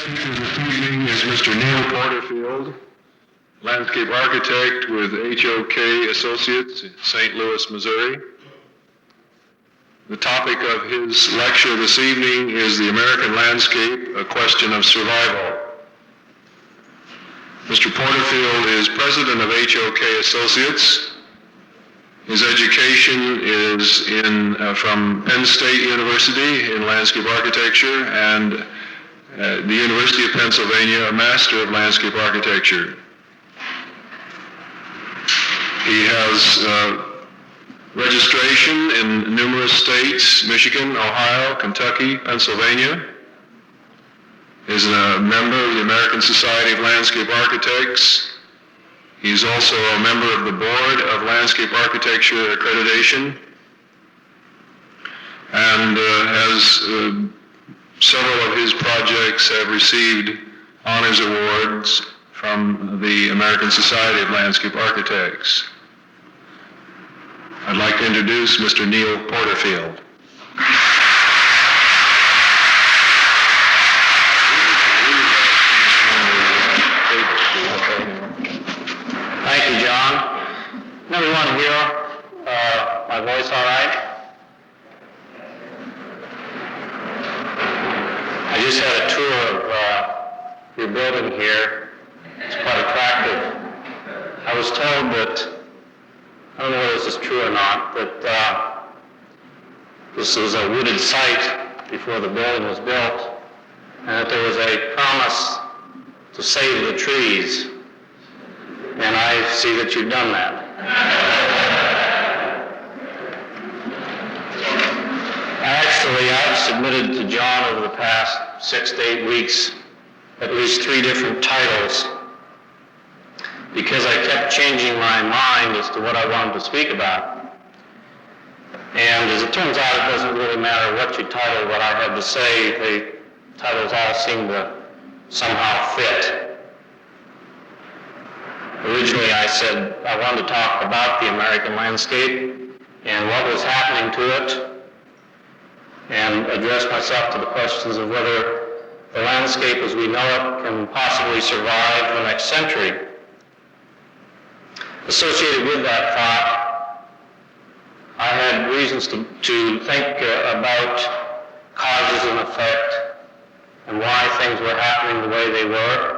speaker this evening is Mr. Neil Porterfield, landscape architect with HOK Associates in St. Louis, Missouri. The topic of his lecture this evening is The American Landscape, A Question of Survival. Mr. Porterfield is president of HOK Associates. His education is from Penn State University in landscape architecture and the University of Pennsylvania, a Master of Landscape Architecture. He has registration in numerous states, Michigan, Ohio, Kentucky, Pennsylvania. Is a member of the American Society of Landscape Architects. He's also a member of the Board of Landscape Architecture Accreditation and has several of his projects have received honors awards from the American Society of Landscape Architects. I'd like to introduce Mr. Neil Porterfield. Thank you, John. Can everyone hear my voice all right? I just had a tour of your building here. It's quite attractive. I was told that, I don't know whether this is true or not, that this was a wooded site before the building was built, and that there was a promise to save the trees. And I see that you've done that. Actually, I've submitted to John over the past 6 to 8 weeks at least 3 different titles because I kept changing my mind as to what I wanted to speak about. And as it turns out, it doesn't really matter what you title what I have to say. The titles all seem to somehow fit. Originally, I said I wanted to talk about the American landscape and what was happening to it, and address myself to the questions of whether the landscape as we know it can possibly survive the next century. Associated with that thought, I had reasons to think about causes and effect and why things were happening the way they were.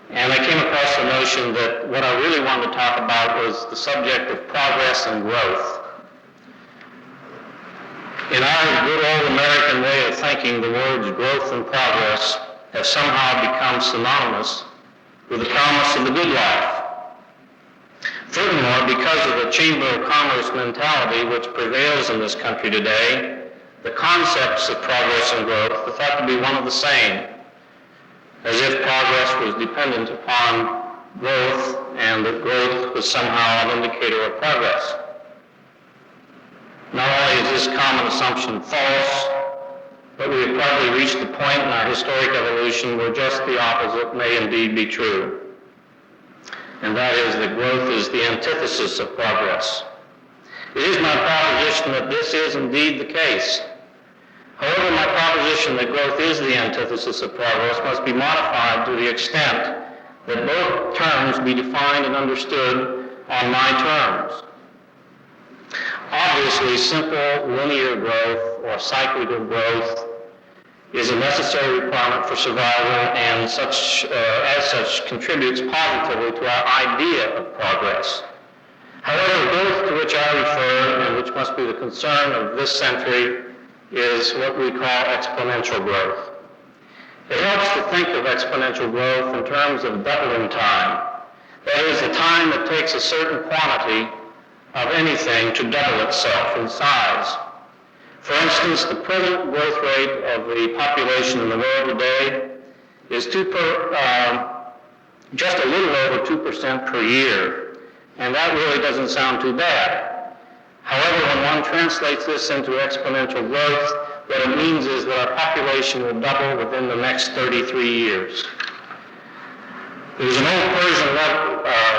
And I came across the notion that what I really wanted to talk about was the subject of progress and growth. In our good old American way of thinking, the words growth and progress have somehow become synonymous with the promise of the good life. Furthermore, because of the Chamber of Commerce mentality which prevails in this country today, the concepts of progress and growth are thought to be one of the same, as if progress was dependent upon growth and that growth was somehow an indicator of progress. Not only is this common assumption false, but we have probably reached the point in our historic evolution where just the opposite may indeed be true. And that is that growth is the antithesis of progress. It is my proposition that this is indeed the case. However, my proposition that growth is the antithesis of progress must be modified to the extent that both terms be defined and understood on my terms. Obviously, simple linear growth or cyclical growth is a necessary requirement for survival and as such contributes positively to our idea of progress. However, growth to which I refer and which must be the concern of this century is what we call exponential growth. It helps to think of exponential growth in terms of doubling time. That is, the time it takes a certain quantity of anything to double itself in size. For instance, the present growth rate of the population in the world today is just a little over 2% per year, and that really doesn't sound too bad. However, when one translates this into exponential growth, what it means is that our population will double within the next 33 years. There's an old Persian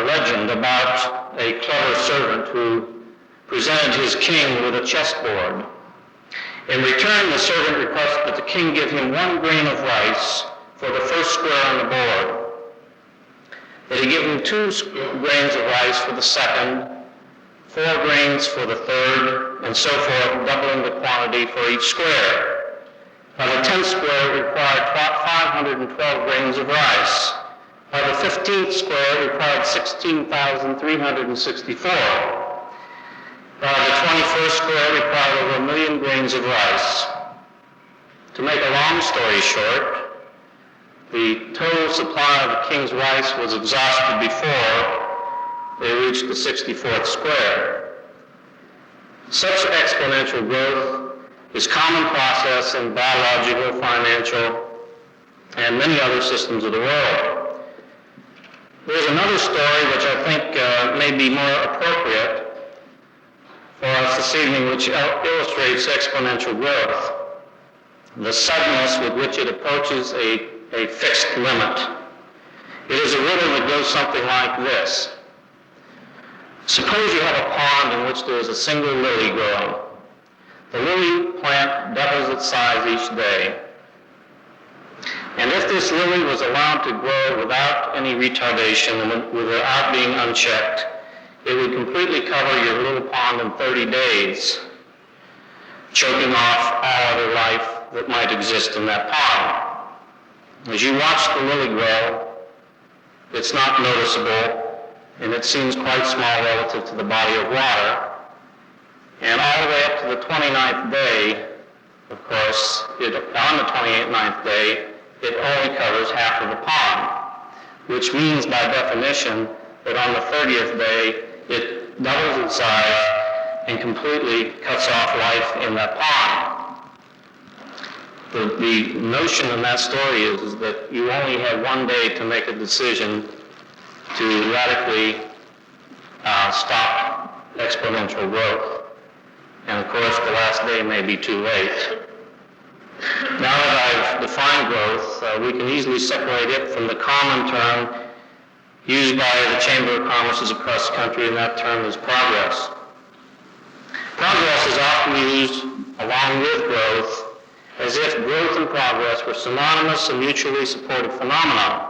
legend about a clever servant who presented his king with a chessboard. In return, the servant requested that the king give him 1 grain of rice for the first square on the board. That he give him 2 grains of rice for the second, 4 grains for the third, and so forth, doubling the quantity for each square. Now the 10th square required 512 grains of rice, while the 15th square required 16,364. While the 21st square required over 1 million grains of rice. To make a long story short, the total supply of the king's rice was exhausted before they reached the 64th square. Such exponential growth is common process in biological, financial, and many other systems of the world. There's another story which I think may be more appropriate for us this evening, which illustrates exponential growth, the suddenness with which it approaches a fixed limit. It is a riddle that goes something like this. Suppose you have a pond in which there is a single lily growing. The lily plant doubles its size each day. And if this lily was allowed to grow without any retardation and without being unchecked, it would completely cover your little pond in 30 days, choking off all other life that might exist in that pond. As you watch the lily grow, it's not noticeable, and it seems quite small relative to the body of water. And all the way up to the 29th day, of course, on the 29th day, it only covers half of the pond, which means by definition that on the 30th day, it doubles its size and completely cuts off life in that pond. The notion in that story is that you only have 1 day to make a decision to radically stop exponential growth. And of course, the last day may be too late. Now that I've defined growth, we can easily separate it from the common term used by the Chamber of Commerce across the country, and that term is progress. Progress is often used along with growth as if growth and progress were synonymous and mutually supportive phenomena.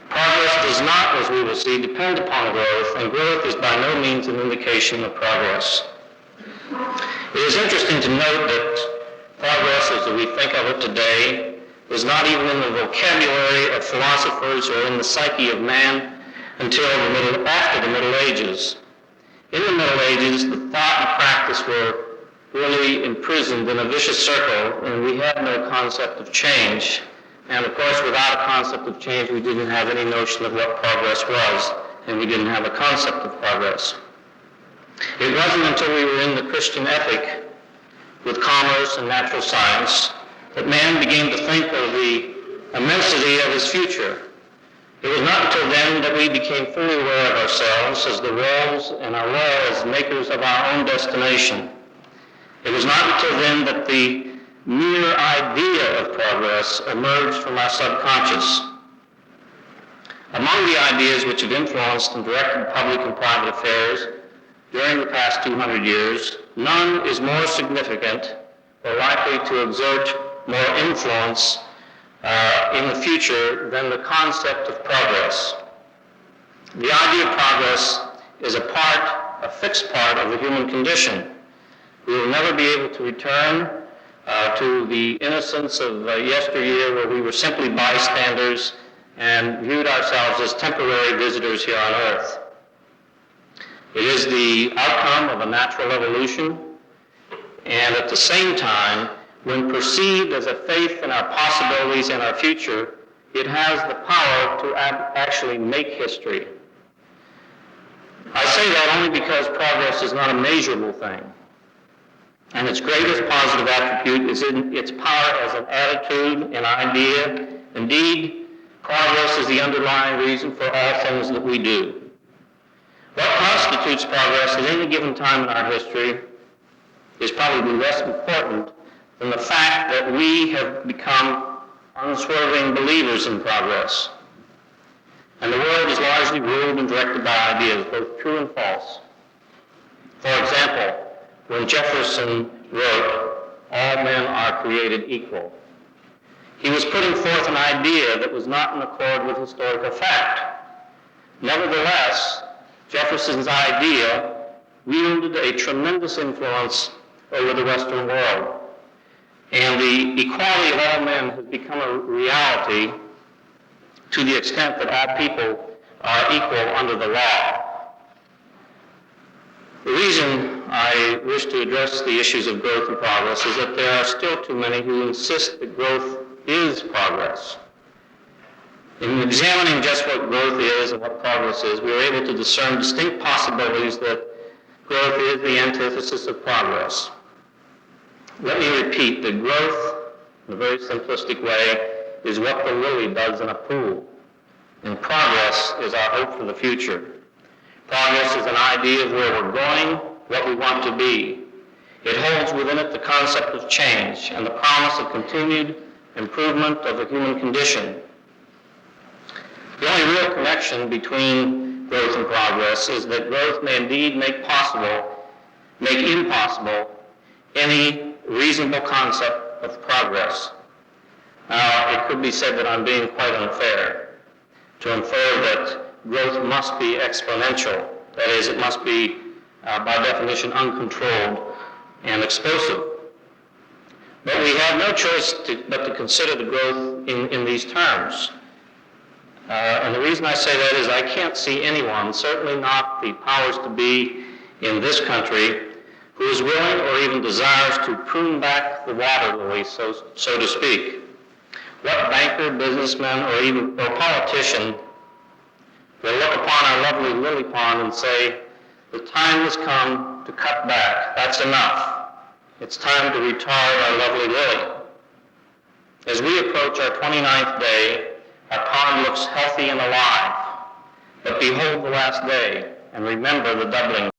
Progress does not, as we will see, depend upon growth, and growth is by no means an indication of progress. It is interesting to note that progress, as we think of it today, is not even in the vocabulary of philosophers or in the psyche of man until after the Middle Ages. In the Middle Ages, the thought and practice were really imprisoned in a vicious circle, and we had no concept of change. And of course, without a concept of change, we didn't have any notion of what progress was, and we didn't have a concept of progress. It wasn't until we were in the Christian ethic with commerce and natural science that man began to think of the immensity of his future. It was not until then that we became fully aware of ourselves as the roles and our role as makers of our own destination. It was not until then that the mere idea of progress emerged from our subconscious. Among the ideas which have influenced and directed public and private affairs during the past 200 years, none is more significant or likely to exert more influence in the future than the concept of progress. The idea of progress is a fixed part of the human condition. We will never be able to return to the innocence of yesteryear, where we were simply bystanders and viewed ourselves as temporary visitors here on earth. It is the outcome of a natural evolution, and at the same time, when perceived as a faith in our possibilities and our future, it has the power to actually make history. I say that only because progress is not a measurable thing, and its greatest positive attribute is in its power as an attitude, an idea. Indeed, progress is the underlying reason for all things that we do. What constitutes progress at any given time in our history is probably less important than the fact that we have become unswerving believers in progress. And the world is largely ruled and directed by ideas, both true and false. For example, when Jefferson wrote, "All men are created equal," He was putting forth an idea that was not in accord with historical fact. Nevertheless, Jefferson's idea wielded a tremendous influence over the Western world, and the equality of all men has become a reality to the extent that all people are equal under the law. The reason I wish to address the issues of growth and progress is that there are still too many who insist that growth is progress. In examining just what growth is and what progress is, we are able to discern distinct possibilities that growth is the antithesis of progress. Let me repeat that growth, in a very simplistic way, is what the lily does in a pool, and progress is our hope for the future. Progress is an idea of where we're going, what we want to be. It holds within it the concept of change and the promise of continued improvement of the human condition. The only real connection between growth and progress is that growth may indeed make impossible any reasonable concept of progress. Now, it could be said that I'm being quite unfair to infer that growth must be exponential. That is, it must be, by definition, uncontrolled and explosive. But we have no choice but to consider the growth in these terms. And the reason I say that is I can't see anyone, certainly not the powers to be in this country, who is willing or even desires to prune back the water lily, so to speak. What banker, businessman, or politician will look upon our lovely lily pond and say, the time has come to cut back. That's enough. It's time to retard our lovely lily. As we approach our 29th day, our pond looks healthy and alive. But behold the last day, and remember the doubling